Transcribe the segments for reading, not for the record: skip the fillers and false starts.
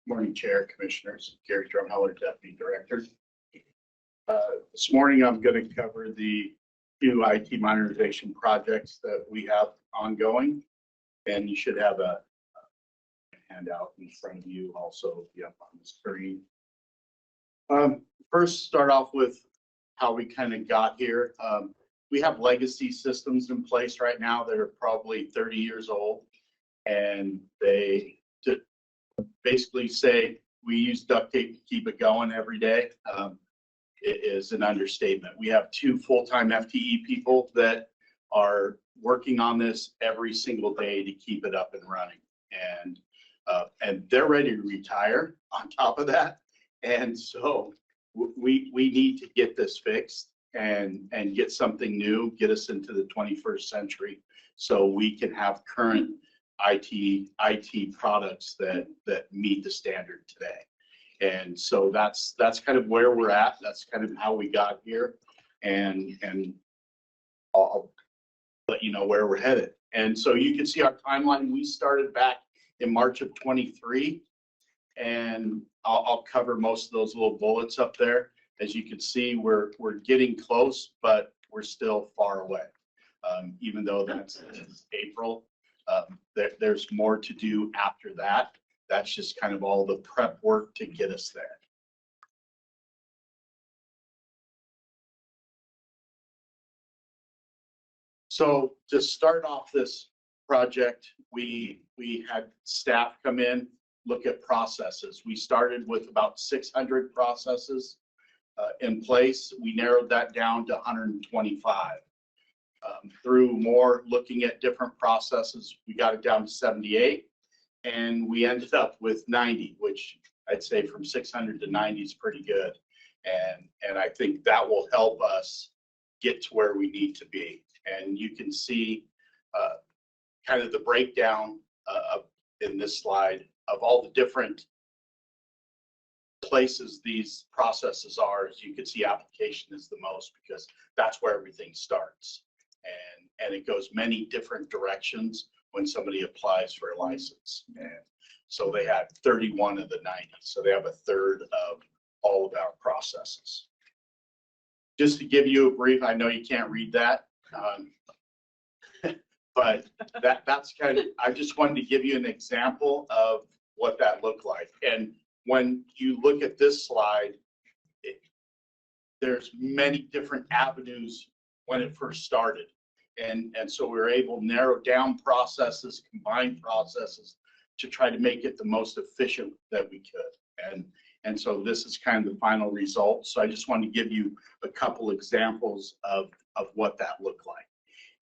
Morning, Chair, Commissioners. Gary Drumheller, Deputy Director. This morning, I'm going to cover the two IT modernization projects that we have ongoing, and you should have a handout in front of you also up on the screen. First, start off with how we kind of got here. We have legacy systems in place right now that are probably 30 years old, and they basically say we use duct tape to keep it going every day. It is an understatement. We have 2 full-time FTE people that are working on this every single day to keep it up and running, and they're ready to retire on top of that. And so we need to get this fixed and get something new, get us into the 21st century, so we can have current IT products that meet the standard today. And so that's kind of where we're at. That's kind of how we got here, and I'll let you know where we're headed. And so you can see our timeline. We started back in March of 23, and I'll cover most of those little bullets up there. As you can see, we're getting close, but we're still far away. Even though that's April, there's more to do after that. That's just kind of all the prep work to get us there. So to start off this project, we had staff come in, look at processes. We started with about 600 processes in place. We narrowed that down to 125. Through more looking at different processes, we got it down to 78, and we ended up with 90, which I'd say from 600 to 90 is pretty good. And I think that will help us get to where we need to be. And you can see kind of the breakdown in this slide of all the different places these processes are. As you can see, application is the most, because that's where everything starts. And it goes many different directions when somebody applies for a license. And so they had 31 of the 90. So they have a third of all of our processes. Just to give you a brief, I know you can't read that, but that's kind of, I just wanted to give you an example of what that looked like. And when you look at this slide, there's many different avenues when it first started. And so we were able to narrow down processes, combine processes to try to make it the most efficient that we could. And so this is kind of the final result. So I just wanted to give you a couple examples of what that looked like.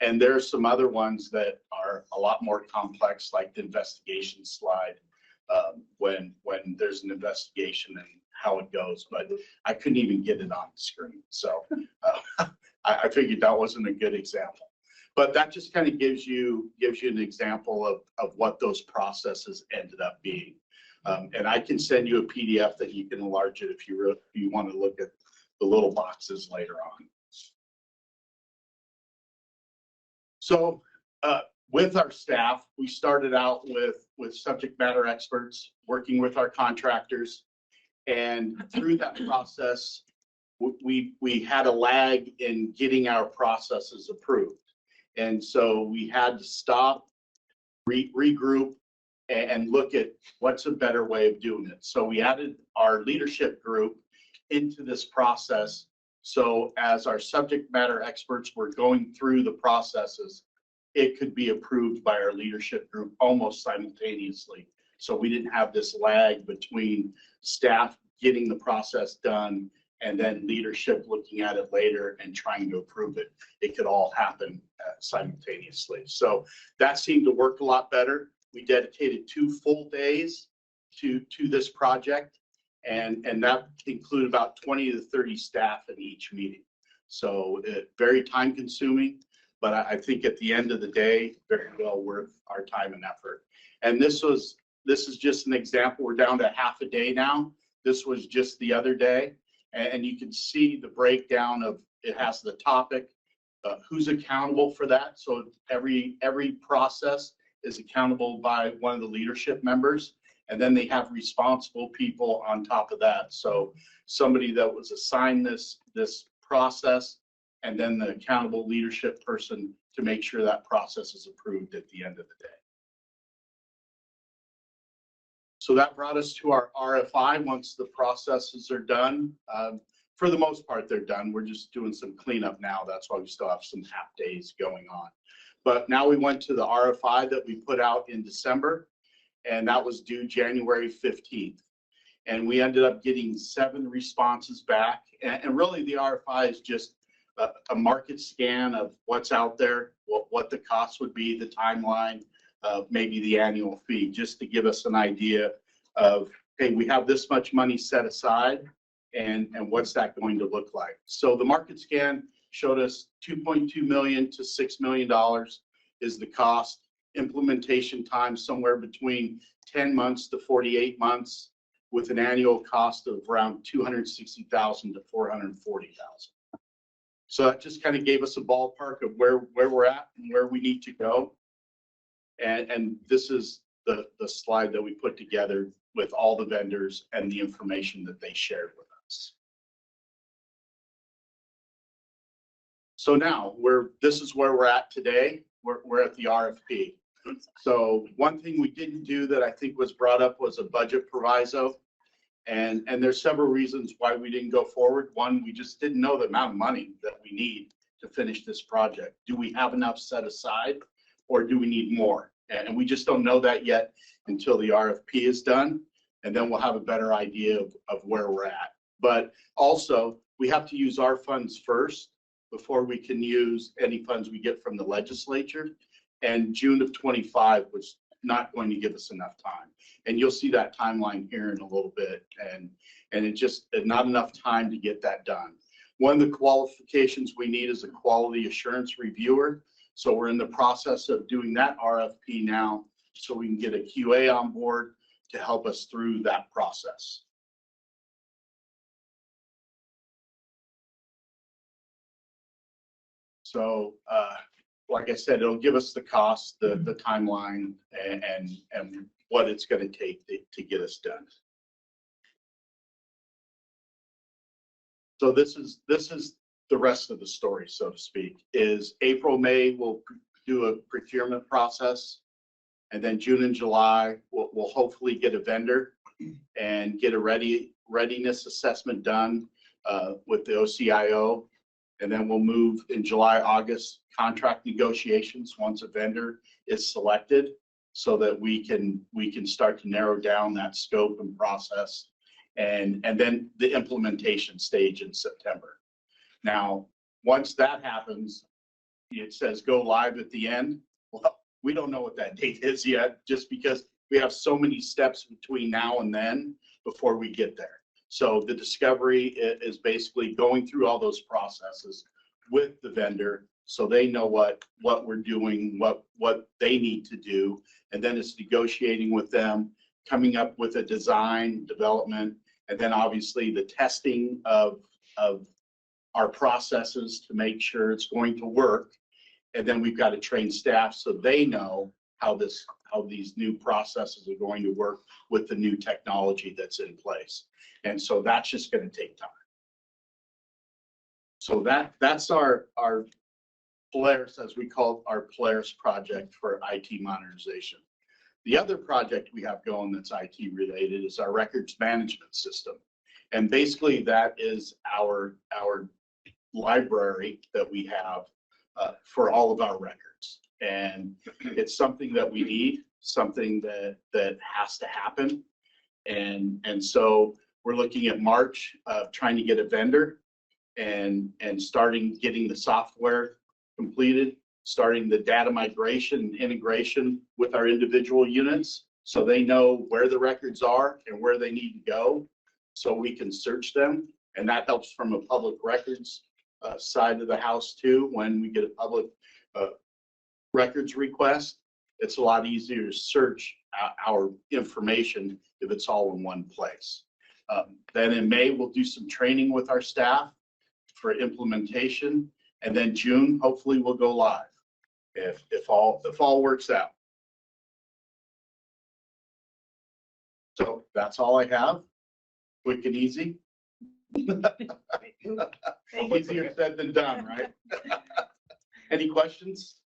And there's some other ones that are a lot more complex, like the investigation slide, when there's an investigation and how it goes. But I couldn't even get it on the screen. So I figured that wasn't a good example. But that just kind of gives you an example of what those processes ended up being. And I can send you a PDF that you can enlarge it if you want to look at the little boxes later on. So with our staff, we started out with subject matter experts working with our contractors. And through that process, we had a lag in getting our processes approved. And so we had to stop, regroup, and look at what's a better way of doing it. So we added our leadership group into this process. So as our subject matter experts were going through the processes, it could be approved by our leadership group almost simultaneously. So we didn't have this lag between staff getting the process done and then leadership looking at it later and trying to approve it. It could all happen simultaneously. So that seemed to work a lot better. We dedicated 2 full days to this project, and that included about 20 to 30 staff in each meeting. So very time consuming, but I think at the end of the day, very well worth our time and effort. And this is just an example. We're down to half a day now. This was just the other day. And you can see the breakdown of, it has the topic, who's accountable for that. So every process is accountable by one of the leadership members. And then they have responsible people on top of that. So somebody that was assigned this process, and then the accountable leadership person to make sure that process is approved at the end of the day. So that brought us to our RFI. Once the processes are done, for the most part, they're done. We're just doing some cleanup now. That's why we still have some half days going on. But now we went to the RFI that we put out in December, and that was due January 15th. And we ended up getting 7 responses back. And really the RFI is just a market scan of what's out there, what the cost would be, the timeline, maybe the annual fee, just to give us an idea of, hey, we have this much money set aside, and what's that going to look like. So the market scan showed us $2.2 million to $6 million is the cost. Implementation time somewhere between 10 months to 48 months, with an annual cost of around $260,000 to $440,000. So that just kind of gave us a ballpark of where we're at and where we need to go. And this is the slide that we put together with all the vendors and the information that they shared with us. So now this is where we're at today. We're at the RFP. So one thing we didn't do that I think was brought up was a budget proviso. And there's several reasons why we didn't go forward. One, we just didn't know the amount of money that we need to finish this project. Do we have enough set aside, or do we need more? And we just don't know that yet until the RFP is done. And then we'll have a better idea of where we're at. But also, we have to use our funds first before we can use any funds we get from the legislature. And June of 25 was not going to give us enough time. And you'll see that timeline here in a little bit. And it just not enough time to get that done. One of the qualifications we need is a quality assurance reviewer. So we're in the process of doing that RFP now, so we can get a QA on board to help us through that process. So like I said, it'll give us the cost, the timeline, and what it's going to take to get us done. So this is the rest of the story, so to speak. Is April, May, we'll do a procurement process, and then June and July, we'll hopefully get a vendor and get a readiness assessment done with the OCIO. And then we'll move in July, August, contract negotiations once a vendor is selected, so that we can start to narrow down that scope and process, and then the implementation stage in September. Now, once that happens, it says go live at the end. Well, we don't know what that date is yet, just because we have so many steps between now and then before we get there. So the discovery is basically going through all those processes with the vendor, so they know what we're doing, what they need to do, and then it's negotiating with them, coming up with a design, development, and then obviously the testing of our processes to make sure it's going to work. And then we've got to train staff so they know how these new processes are going to work with the new technology that's in place. And so that's just going to take time. So that's our Polaris, as we call our Polaris project for IT modernization. The other project we have going that's IT related is our records management system. And basically that is our library that we have for all of our records. And it's something that we need, something that has to happen. And so we're looking at March of trying to get a vendor and starting getting the software completed, starting the data migration and integration with our individual units, so they know where the records are and where they need to go, so we can search them. And that helps from a public records side of the house too. When we get a public records request, it's a lot easier to search our information if it's all in one place. Then in May, we'll do some training with our staff for implementation, and then June, hopefully we'll go live if all works out. So that's all I have. Quick and easy. Easier said than done, right? Any questions?